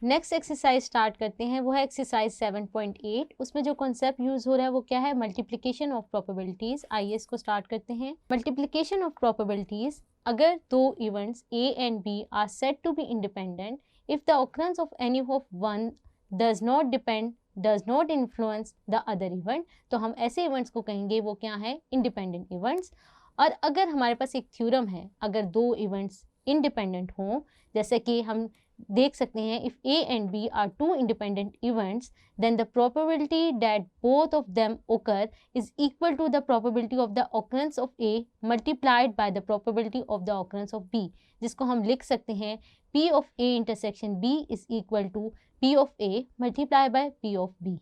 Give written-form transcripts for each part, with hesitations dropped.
Next exercise start करते हैं, वो है एक्सरसाइज 7.8। उसमें जो कॉन्सेप्ट यूज हो रहा है वो क्या है, मल्टीप्लिकेशन ऑफ प्रोबेबिलिटीज। आइए इसको स्टार्ट करते हैं। मल्टीप्लिकेशन ऑफ प्रोबेबिलिटीज, अगर दो events A and B are said to be independent if the occurrence of any of one does not influence the other event, तो हम ऐसे इवेंट्स को कहेंगे वो क्या है, इंडिपेंडेंट इवेंट्स। और अगर हमारे पास एक थ्योरम है, अगर दो इवेंट्स इंडिपेंडेंट हों, जैसे कि हम देख सकते हैं, if A and B are two independent events, then the probability that both of them occur is equal to the probability of the occurrence of A multiplied by the probability of the occurrence of B, जिसको हम लिख सकते हैं P of A intersection B is equal to P of A multiplied by P of B।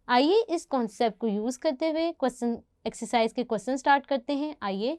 आइए इस concept को use करते हुए क्वेश्चन एक्सरसाइज के क्वेश्चन स्टार्ट करते हैं। आइए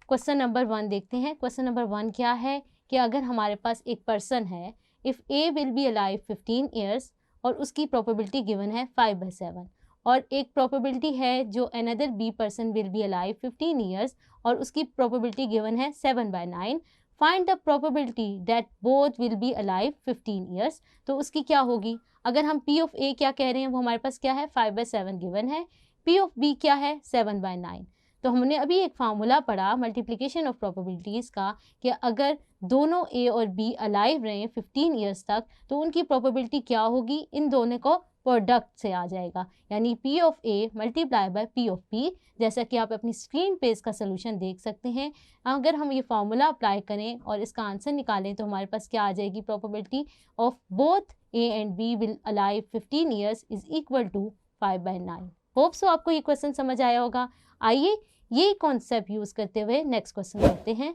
क्वेश्चन नंबर 1 देखते हैं। क्वेश्चन नंबर 1 क्या है कि अगर हमारे पास एक पर्सन है, if A will be alive 15 years और उसकी प्रोबेबिलिटी गिवन है 5/7, और एक प्रोबेबिलिटी है जो another B person will be alive 15 years और उसकी प्रोबेबिलिटी गिवन है 7/9, find the probability that both will be alive 15 years. तो उसकी क्या होगी, अगर हम पी ऑफ ए क्या कह रहे हैं, वो हमारे पास क्या है, 5/7 गिवन है, पी ऑफ बी क्या है, 7/9। तो हमने अभी एक फार्मूला पढ़ा मल्टीप्लिकेशन ऑफ प्रोबेबिलिटीज़ का कि अगर दोनों ए और बी अलाइव रहें 15 ईयर्स तक तो उनकी प्रोबेबिलिटी क्या होगी, इन दोनों को प्रोडक्ट से आ जाएगा, यानी P of A multiply by P of B. जैसा कि आप अपनी स्क्रीन पे इसका सोल्यूशन देख सकते हैं। अगर हम ये फार्मूला अप्लाई करें और इसका आंसर निकालें तो हमारे पास क्या आ जाएगी, probability of both A and B will alive 15 years is equal to 5/9। Hope so आपको ये क्वेश्चन समझ आया होगा। आइए ये कॉन्सेप्ट यूज करते हुए नेक्स्ट क्वेश्चन करते हैं।